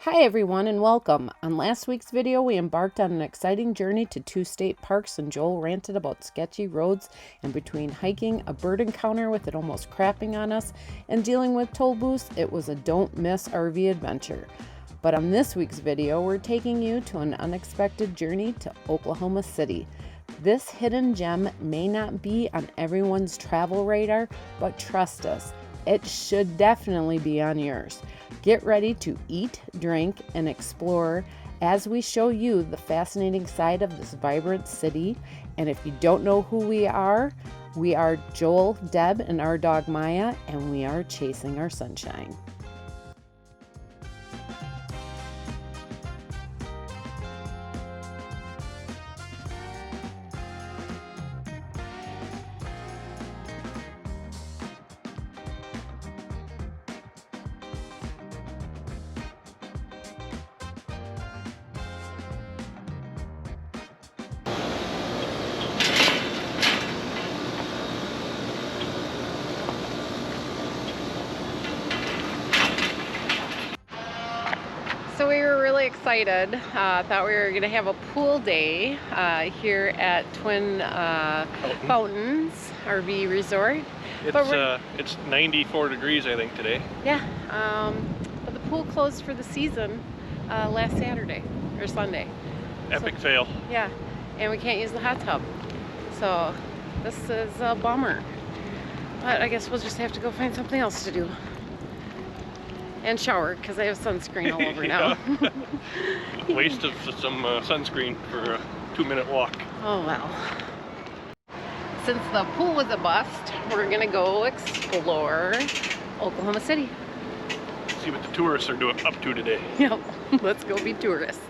Hi everyone and welcome. On last week's video, we embarked on an exciting journey to 2 state parks and Joel ranted about sketchy roads and between hiking, a bird encounter with it almost crapping on us, and dealing with toll booths, it was a don't miss RV adventure. But on this week's video, we're taking you to an unexpected journey to Oklahoma City. This hidden gem may not be on everyone's travel radar, but trust us, it should definitely be on yours. Get ready to eat, drink, and explore as we show you the fascinating side of this vibrant city. And if you don't know who we are Joel, Deb, and our dog Maya, and we are chasing our sunshine. So we were really excited. Thought we were going to have a pool day here at Twin Fountains RV Resort. It's 94 degrees, I think, today. Yeah, but the pool closed for the season last Saturday or Sunday. Epic fail. Yeah, and we can't use the hot tub. So this is a bummer. But I guess we'll just have to go find something else to do. And shower, because I have sunscreen all over now. Waste of some sunscreen for a 2-minute walk. Oh well. Since the pool was a bust, we're gonna go explore Oklahoma City. See what the tourists are up to today. Yep, let's go be tourists.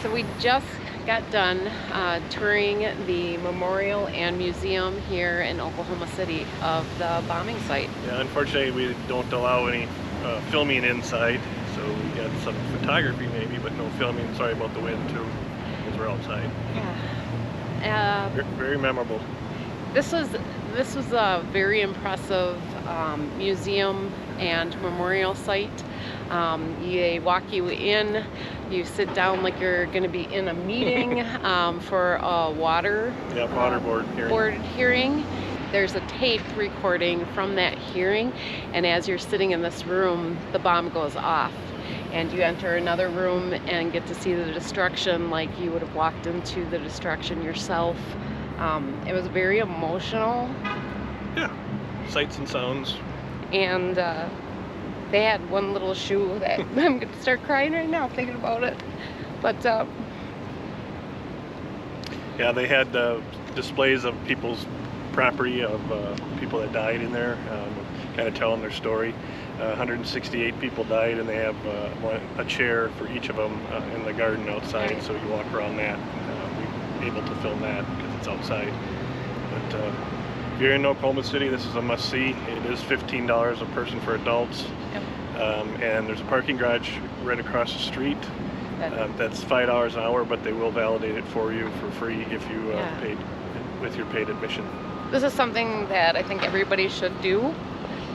So we just got done touring the memorial and museum here in Oklahoma City of the bombing site. Yeah, unfortunately we don't allow any filming inside, so we got some photography maybe, but no filming. Sorry about the wind too, because we're outside. Yeah. Very memorable. This was a very impressive museum and memorial site. They walk you in, you sit down like you're going to be in a meeting for a water board hearing. There's a tape recording from that hearing, and as you're sitting in this room, the bomb goes off. And you enter another room and get to see the destruction like you would have walked into the destruction yourself. It was very emotional. Yeah, sights and sounds. And they had one little shoe that I'm going to start crying right now thinking about it. But yeah, they had displays of people's property, of people that died in there, kind of telling their story. 168 people died, and they have a chair for each of them in the garden outside, so you walk around that. We were able to film that because it's outside. But if you're in Oklahoma City, this is a must-see. It is $15 a person for adults. Yep. And there's a parking garage right across the street. That's $5 an hour, but they will validate it for you for free if you paid with your paid admission. This is something that I think everybody should do.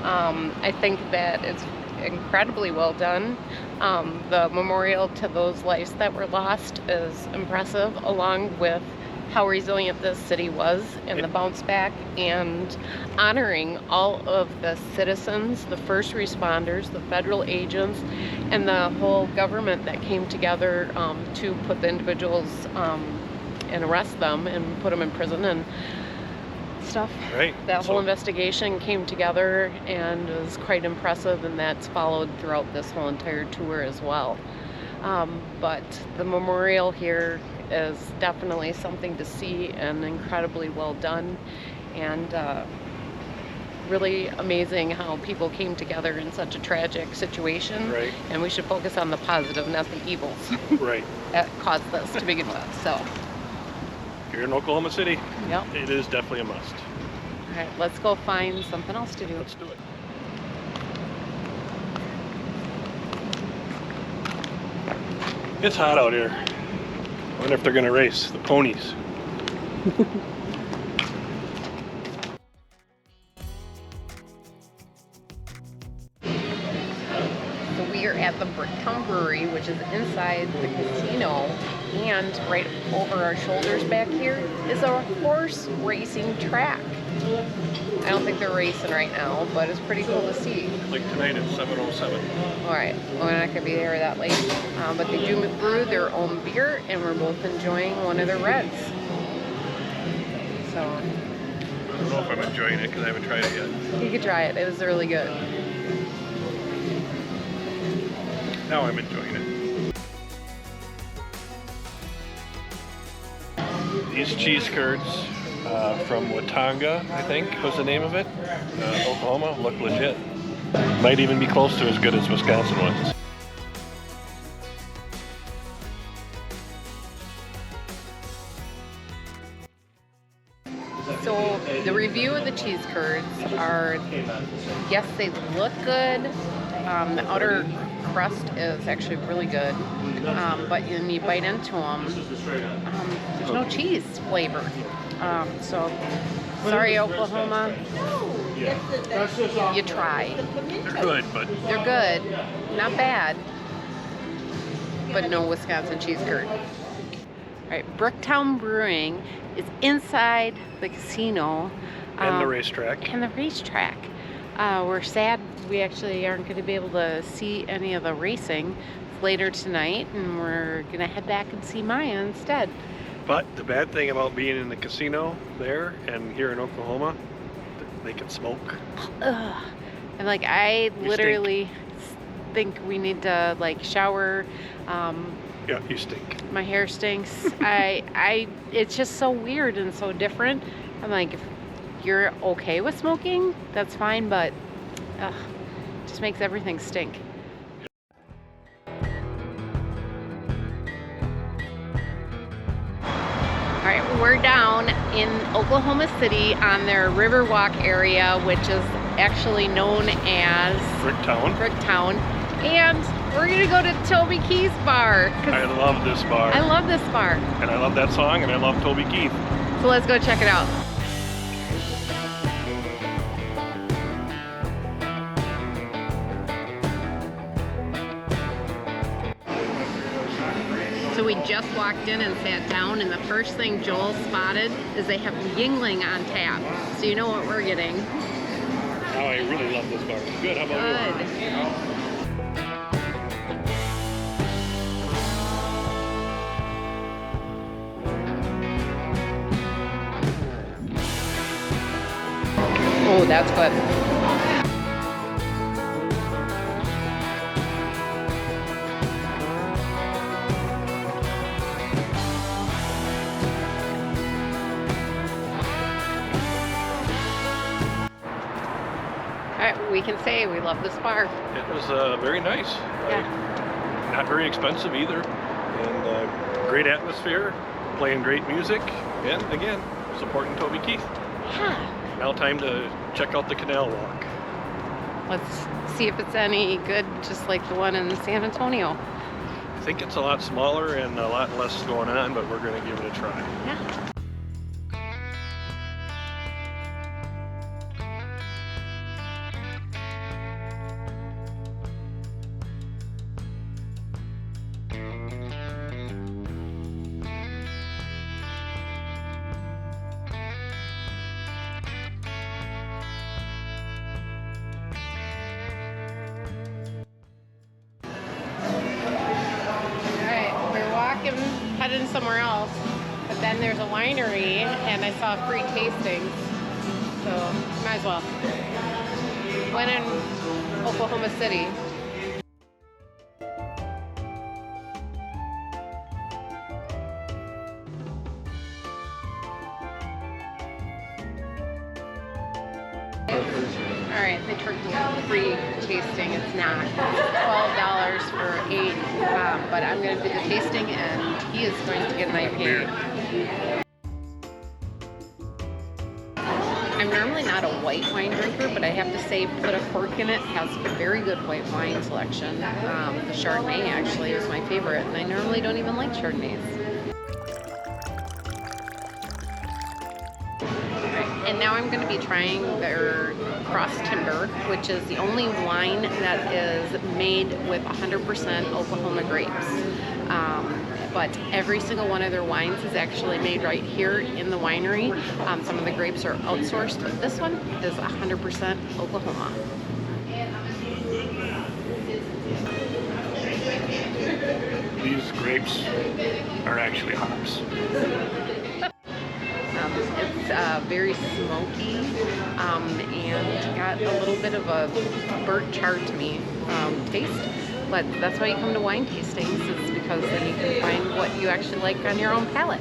I think that it's incredibly well done. The memorial to those lives that were lost is impressive, along with how resilient this city was in the bounce back, and honoring all of the citizens, the first responders, the federal agents, and the whole government that came together to put the individuals and arrest them and put them in prison and stuff. Right. That whole investigation came together and was quite impressive, and that's followed throughout this whole entire tour as well. But the memorial here is definitely something to see and incredibly well done. And really amazing how people came together in such a tragic situation. Right. And we should focus on the positive, not the evils Right. that caused this to begin with. So, If you're in Oklahoma City, yep. it is definitely a must. All right, let's go find something else to do. Let's do it. It's hot out here. I wonder if they're going to race the ponies. So we are at the Bricktown Brewery, which is inside the casino, and right over our shoulders back here is a horse racing track. I don't think they're racing right now, but it's pretty cool to see. Like tonight at 7:07. Alright, well, we're not going to be there that late. But they do brew their own beer, and we're both enjoying one of their reds. So, I don't know if I'm enjoying it because I haven't tried it yet. you could try it. It was really good. Now I'm enjoying it. These cheese curds from Watanga, I think was the name of it, Oklahoma, look legit. Might even be close to as good as Wisconsin ones. So the review of the cheese curds are, yes, they look good. The outer crust is actually really good, but when you bite into them, there's no cheese flavor. So sorry, Oklahoma. You tried. They're good, but They're good, not bad, but no Wisconsin cheese curd. All right, Bricktown Brewing is inside the casino. and the racetrack. And the racetrack. We're sad we actually aren't going to be able to see any of the racing later tonight, and we're going to head back and see Maya instead. But the bad thing about being in the casino there and here in Oklahoma, they can smoke. Ugh. And like, I literally think we need to like shower. Yeah, you stink. My hair stinks. It's just so weird and so different. I'm like, if you're okay with smoking, that's fine, but it just makes everything stink. All right, we're down in Oklahoma City on their River Walk area, which is actually known as Bricktown. And we're gonna go to Toby Keith's bar. I love this bar. I love this bar. And I love that song, and I love Toby Keith. So let's go check it out. So we just walked in and sat down, and the first thing Joel spotted is they have Yingling on tap. So you know what we're getting. Oh, I really love this bar. Good, how about you? Good. Oh, that's good. Alright, we can say we love this bar. It was very nice. Yeah. Not very expensive either. And great atmosphere, playing great music, and again, supporting Toby Keith. Yeah. Now time to check out the Canal Walk. Let's see if it's any good, just like the one in San Antonio. I think it's a lot smaller and a lot less going on, but we're going to give it a try. Yeah. Heading somewhere else, but then there's a winery and I saw free tastings, so might as well. When in Oklahoma City. if they charge free tasting, it's not. It's $12 for 8, but I'm going to do the tasting, and he is going to get an IPA. I'm normally not a white wine drinker, but I have to say Put a Cork in It has a very good white wine selection. The Chardonnay actually is my favorite, and I normally don't even like Chardonnays. And now I'm going to be trying their Cross Timber, which is the only wine that is made with 100% Oklahoma grapes. But every single one of their wines is actually made right here in the winery. Some of the grapes are outsourced, but this one is 100% Oklahoma. These grapes are actually hops. It's very smoky and got a little bit of a burnt char to me taste. But that's why you come to wine tastings, is because then you can find what you actually like on your own palate.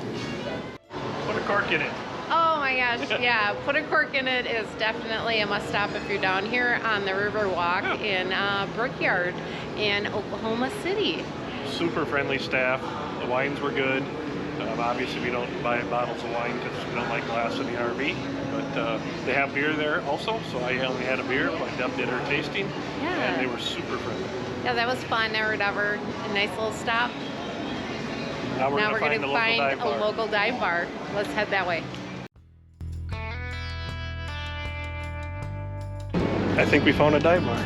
Put a cork in it. Oh my gosh, yeah. Put a Cork in It is definitely a must stop if you're down here on the River Walk in Brookyard in Oklahoma City. Super friendly staff. The wines were good. Obviously, we don't buy bottles of wine because we don't like glass in the RV. But they have beer there also, so I only had a beer. My Deb did her tasting, and they were super friendly. Yeah, that was fun or whatever. A nice little stop. Now we're going to find a local dive bar. Let's head that way. I think we found a dive bar.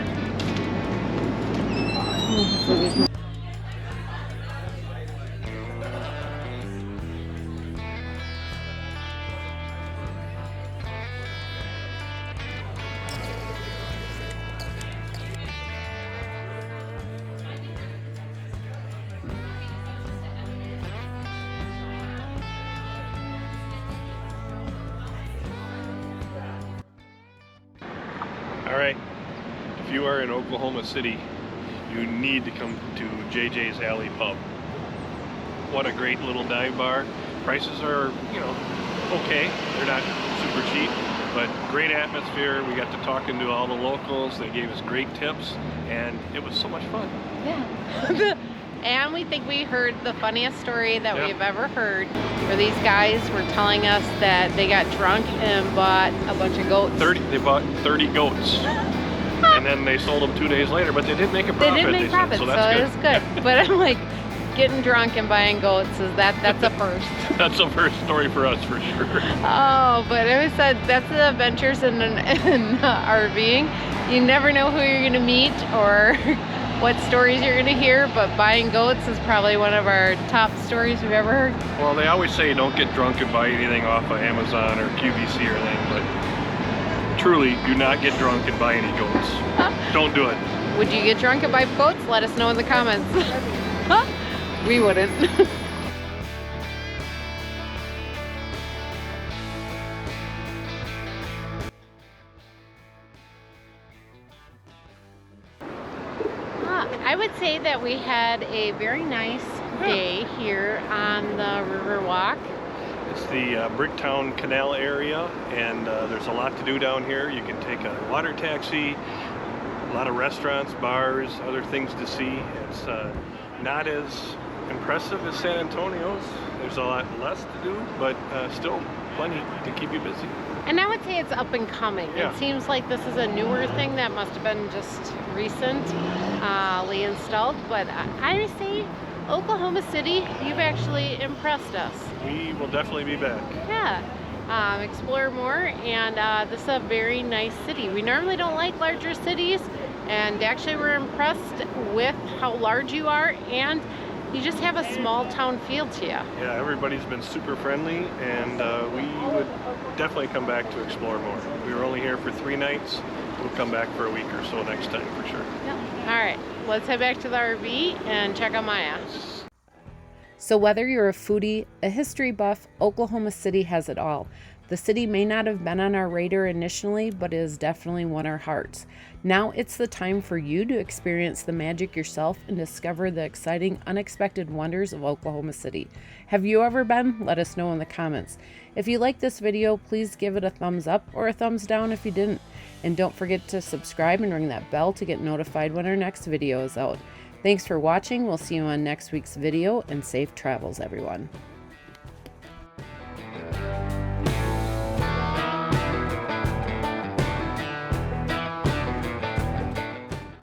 All right, if you are in Oklahoma City, you need to come to JJ's Alley Pub. What a great little dive bar. Prices are, okay. They're not super cheap, but great atmosphere. We got to talking to all the locals. They gave us great tips, and it was so much fun. Yeah. And we think we heard the funniest story that we've ever heard, where these guys were telling us that they got drunk and bought a bunch of goats. They bought 30 goats. And then they sold them 2 days later, but they didn't make a profit. They didn't make profit, so that's it was good. But I'm like, getting drunk and buying goats, that's a first. That's a first story for us, for sure. Oh, but I said that's the adventures in RVing. You never know who you're going to meet or what stories you're going to hear, but buying goats is probably one of our top stories we've ever heard. Well, they always say don't get drunk and buy anything off of Amazon or QVC or anything, but truly, do not get drunk and buy any goats. Don't do it. Would you get drunk and buy goats? Let us know in the comments. We wouldn't. I would say that we had a very nice day here on the River Walk. It's the Bricktown Canal area, and there's a lot to do down here. You can take a water taxi, a lot of restaurants, bars, other things to see. It's not as impressive as San Antonio's. There's a lot less to do, but still plenty to keep you busy. And I would say it's up and coming. Yeah. It seems like this is a newer thing that must have been just recently installed, but I would say Oklahoma City, you've actually impressed us. We will definitely be back. Yeah, explore more, and this is a very nice city. We normally don't like larger cities, and actually we're impressed with how large you are, and you just have a small town feel to you. Yeah, everybody's been super friendly, and we would definitely come back to explore more. We were only here for 3 nights. We'll come back for a week or so next time for sure. Yeah. All right, let's head back to the RV and check out Maya. So whether you're a foodie, a history buff, Oklahoma City has it all. The city may not have been on our radar initially, but it has definitely won our hearts. Now it's the time for you to experience the magic yourself and discover the exciting, unexpected wonders of Oklahoma City. Have you ever been? Let us know in the comments. If you like this video, please give it a thumbs up or a thumbs down if you didn't. And don't forget to subscribe and ring that bell to get notified when our next video is out. Thanks for watching. We'll see you on next week's video, and safe travels, everyone.